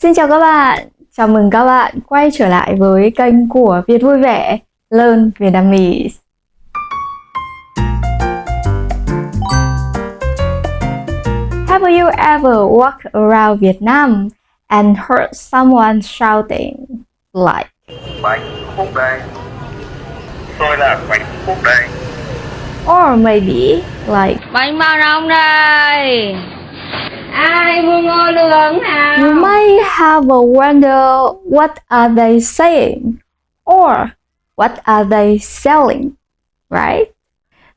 Xin chào các bạn, chào mừng các bạn quay trở lại với kênh của Việt Vui Vẻ, Learn Vietnamese. Have you ever walked around Vietnam and heard someone shouting like Bánh khúc đây. Tôi là bánh khúc đây. or maybe like Bánh bao đông đây. Ai mua ngô lương nào? you may have a wonder what are they saying or what are they selling, right?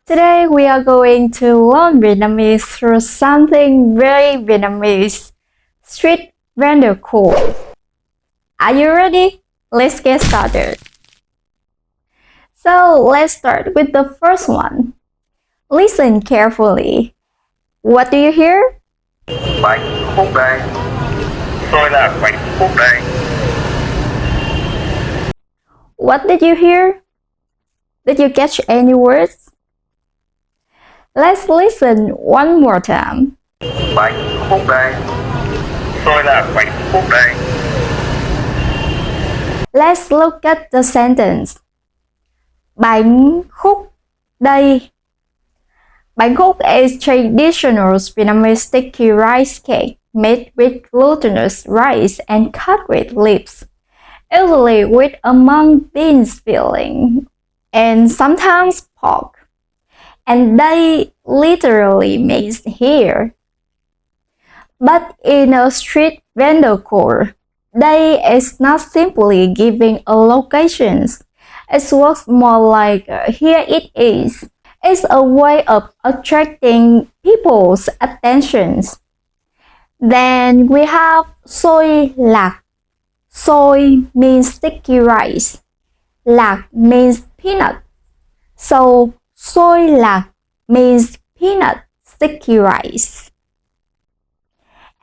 Today we are going to learn Vietnamese through something very Vietnamese, street vendor calls. Are you ready? Let's get started. So let's start with the first one. Listen carefully. What do you hear? Bánh khúc đây. Tôi là bánh khúc đây. What did you hear? Did you catch any words? Let's listen one more time. Bánh khúc đây. Tôi là bánh khúc đây. Let's look at the sentence. Bánh khúc đây. Bánh khúc is traditional Vietnamese sticky rice cake made with glutinous rice and cut with leaves, usually with a mung beans filling and sometimes pork. And they literally means here. But in a street vendor call, they is not simply giving a location. It works more like here it is. It's a way of attracting people's attentions. Then we have xôi lạc. Xôi means sticky rice. Lạc means peanut. So xôi lạc means peanut sticky rice.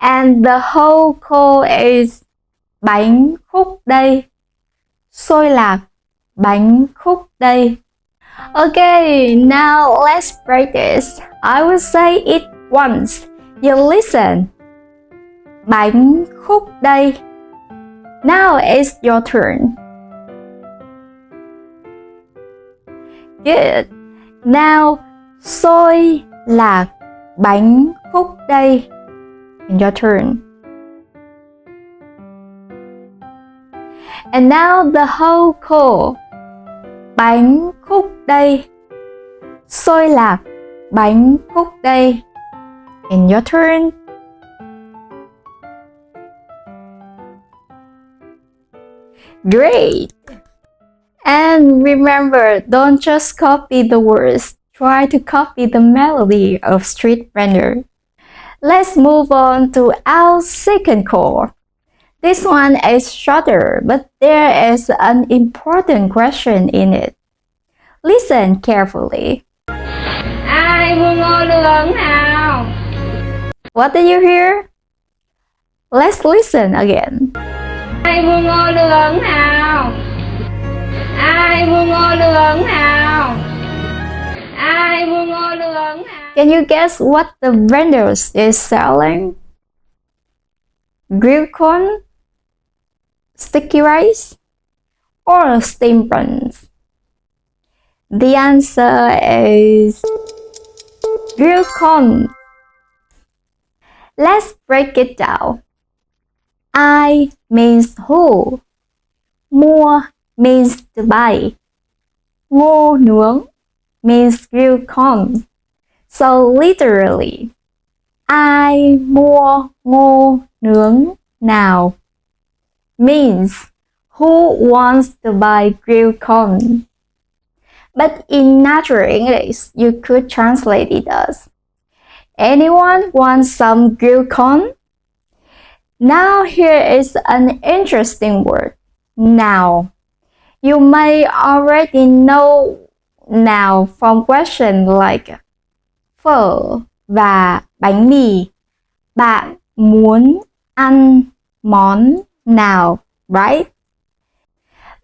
And the whole call is bánh khúc đây. Xôi lạc, bánh khúc đây. Okay, now let's practice. I will say it once. You listen. Bánh khúc đây. Now it's your turn. Good. Now, xôi lạc, bánh khúc đây. And your turn. And now the whole call. Bánh khúc đây. Xôi lạc, bánh khúc đây. And your turn. Great! And remember, don't just copy the words. Try to copy the melody of street vendor. Let's move on to our second call. This one is shorter, but there is an important question in it. Listen carefully. Ai mua ngô lương nào? What did you hear? Let's listen again. Ai mua ngô lương nào? Ai mua ngô lương nào? Ai mua ngô lương nào? Can you guess what the vendor is selling? Grilled corn, sticky rice, or steamed buns? The answer is grilled corn. Let's break it down. I means who. Mua means to buy. Ngô nướng means grilled corn. So literally, ai mua ngô nướng nào means who wants to buy grilled corn. But in natural English, you could translate it as anyone wants some grilled corn? Now here is an interesting word, now. You may already know now from questions like phở và bánh mì. Bạn muốn ăn món nào, right?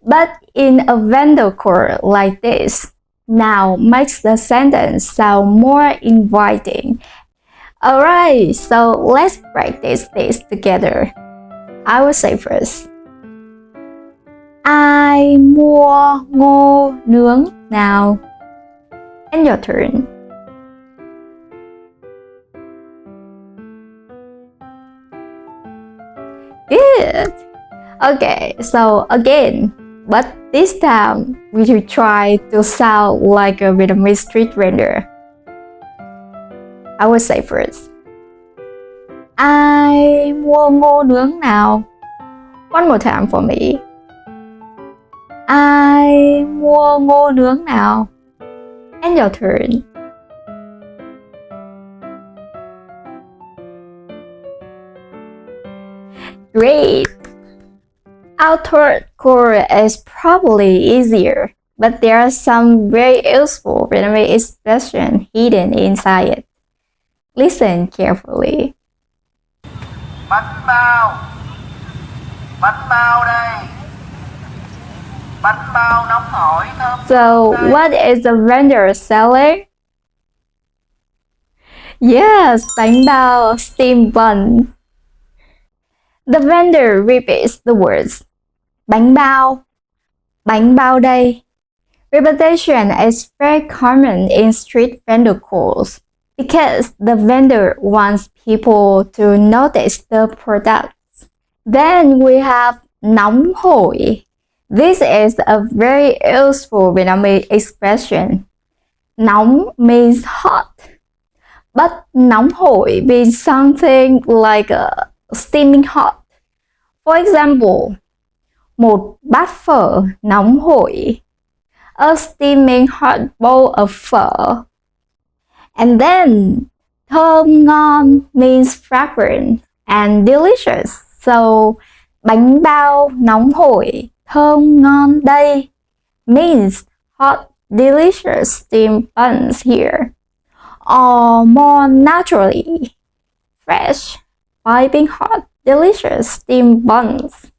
But in a vendor call like this, now makes the sentence sound more inviting. Alright, so let's practice this together. I will say first. Ai mua ngô nướng nào? And your turn. Good. Okay, so again, but this time we should try to sound like a Vietnamese street vendor. I will say first. Ai mua ngô nướng nào? One more time for me. Ai mua ngô nướng nào? And your turn. Great! Our third chord is probably easier, but there are some very useful Vietnamese expressions hidden inside it. Listen carefully. Bánh bao đây, bánh bao nóng hổi thơm. So, what is the vendor selling? Yes, bánh bao, steamed bun. The vendor repeats the words bánh bao đây. Repetition is very common in street vendor calls because the vendor wants people to notice the products. Then we have nóng hổi. This is a very useful Vietnamese expression. Nóng means hot, but nóng hổi means something like steaming hot. For example, một bát phở nóng hổi, a steaming hot bowl of phở. And then, thơm ngon means fragrant and delicious. So, bánh bao nóng hổi, thơm ngon đây means hot, delicious steamed buns here. Or more naturally, fresh, piping hot, delicious steamed buns.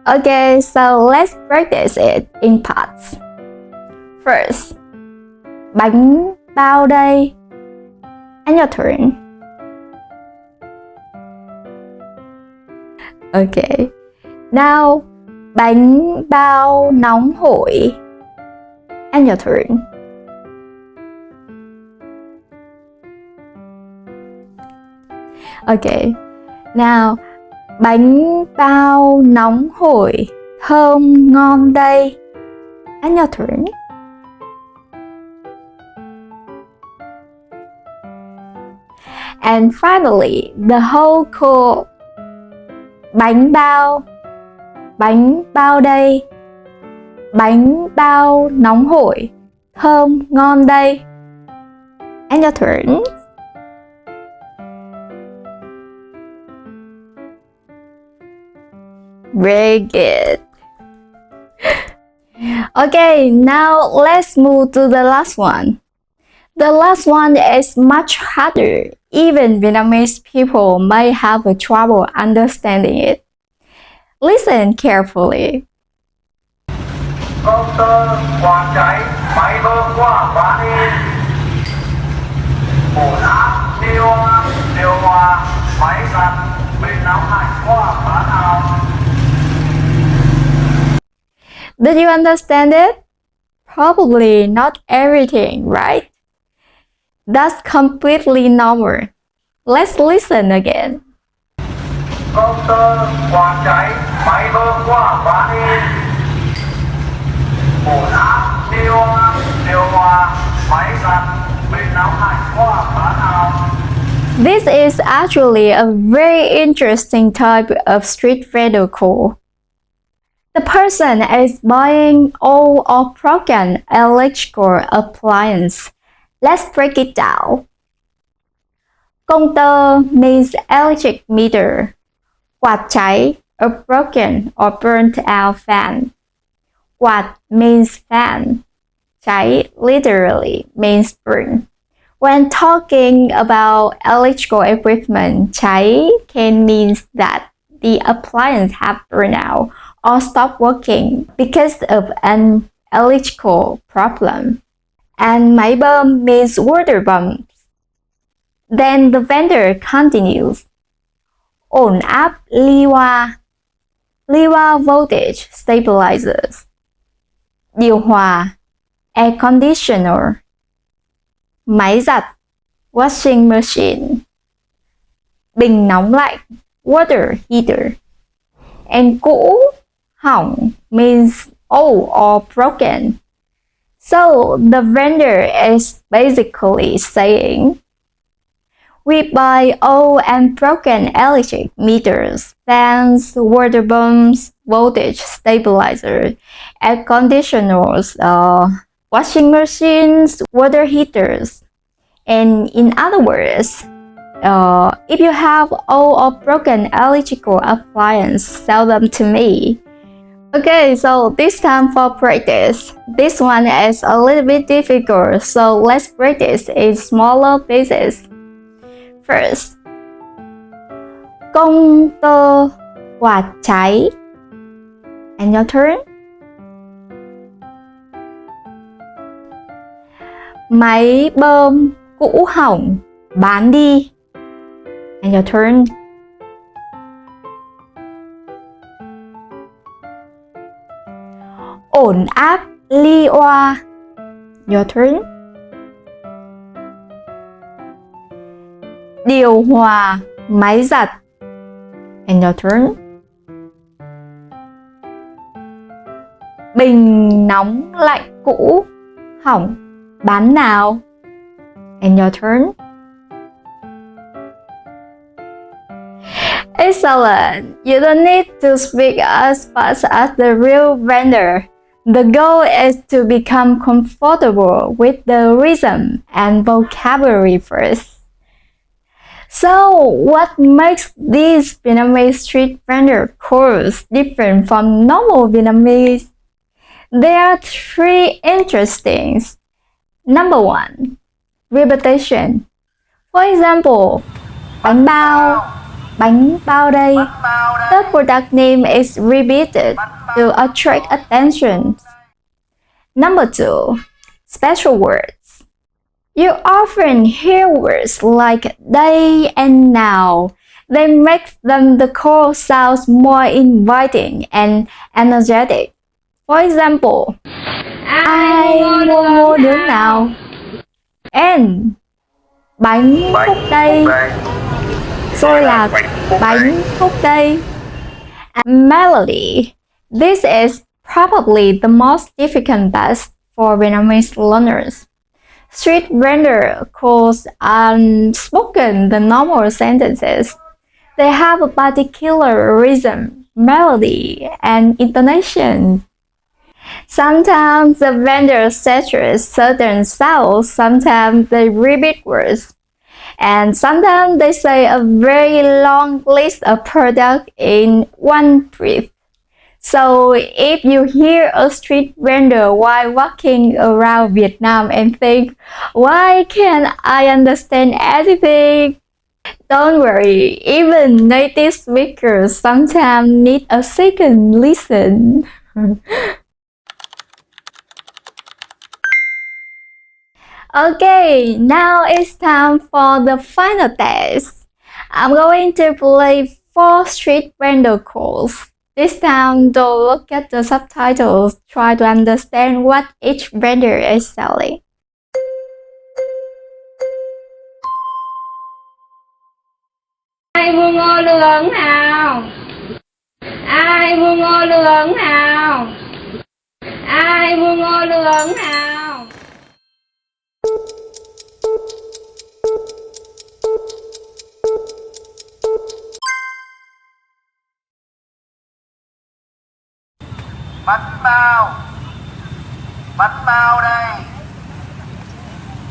Okay, so let's practice it in parts. First, bánh bao đây. And your turn. Okay, now bánh bao nóng hổi. And your turn. Okay, now bánh bao nóng hổi, thơm ngon đây. And your turn. And finally, the whole chord bánh bao đây, bánh bao nóng hổi, thơm ngon đây. And your turn. Very good. Okay, now let's move to the last one. The last one is much harder. Even Vietnamese people may have a trouble understanding it. Listen carefully. Công tơ quạt cháy, máy bơm qua khóa đi. Ổn áp, điều hòa, máy giặt, bình nóng lạnh qua khóa nào. Did you understand it? Probably not everything, right? That's completely normal. Let's listen again. Công tơ quạt cháy, máy bơm qua khóa đi. Ổn áp, điều hòa, máy giặt, bình nóng lạnh qua khóa nào. This is actually a very interesting type of street vendor call. The person is buying old or broken electrical appliance. Let's break it down. Công tơ means electric meter. Quạt cháy, a broken or burnt out fan. Quạt means fan. Cháy literally means burn. When talking about electrical equipment, cháy can mean that the appliance have burned out or stopped working because of an electrical problem. And máy bơm means water pumps. Then the vendor continues. ổn áp ly hoa voltage stabilizers, điều hòa air conditioner, máy giặt washing machine, bình nóng lạnh water heater, and cũ hỏng means old or broken. So the vendor is basically saying, we buy old and broken electric meters, fans, water pumps, voltage stabilizers, air conditioners, washing machines, water heaters. And in other words, if you have old or broken electrical appliances, sell them to me. Okay, so this time for practice. This one is a little bit difficult, so let's practice in smaller pieces. First, công tơ quạt cháy. And your turn. Máy bơm cũ hỏng, bán đi. And your turn. Ổn áp ly hoa. Your turn. Điều hòa máy giặt. And your turn. Bình nóng lạnh cũ hỏng, bán nào. And your turn. Excellent! You don't need to speak as fast as the real vendor. The goal is to become comfortable with the rhythm and vocabulary first. So, what makes these Vietnamese street vendor course different from normal Vietnamese? There are three interesting. Number one, repetition. For example, bánh bao đây. The product name is repeated to attract attention. Number two, special words. You often hear words like they and now. They make the call sound more inviting and energetic. For example, ai mua nướng nào? And bánh khúc đây. Tôi là bánh khúc đây. And melody. This is probably the most difficult task for Vietnamese learners. Street vendor calls unspoken the normal sentences. They have a particular rhythm, melody, and intonation. Sometimes the vendor saturates certain sounds, sometimes they repeat words, and sometimes they say a very long list of products in one breath. So if you hear a street vendor while walking around Vietnam and think, why can't I understand anything? Don't worry, even native speakers sometimes need a second listen. Okay, now it's time for the final test. I'm going to play 4 street vendor calls. This time, don't look at the subtitles. Try to understand what each vendor is selling. Ai mua ngô lương nào? Ai mua ngô lương nào? Ai mua ngô lương nào? Bánh bao đây.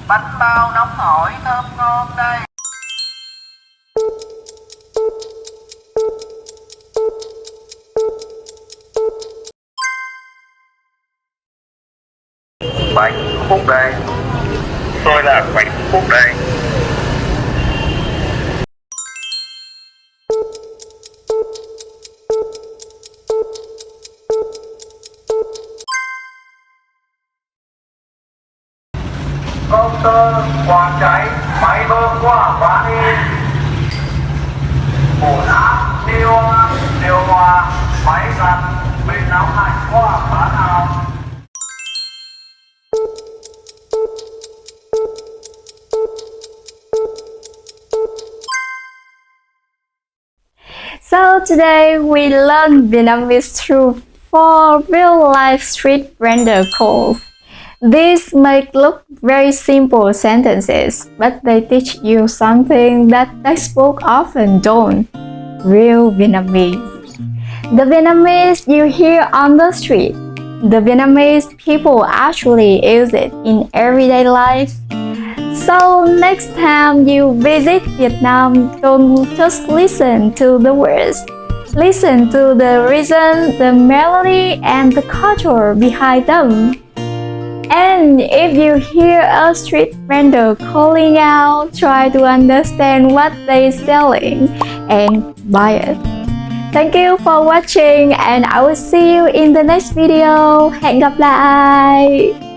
Bánh bao nóng hổi thơm ngon đây. Bánh khúc đây. Tôi là bánh khúc đây. Công tơ quạt cháy máy bơm qua bán đi. Ổn áp today we learn Vietnamese through 4 real-life street vendor calls. These may look very simple sentences, but they teach you something that textbooks often don't. Real Vietnamese. The Vietnamese you hear on the street. The Vietnamese people actually use it in everyday life. So next time you visit Vietnam, don't just listen to the words. Listen to the reason, the melody, and the culture behind them. And if you hear a street vendor calling out, try to understand what they're selling and buy it. Thank you for watching and I will see you in the next video. Hẹn gặp lại!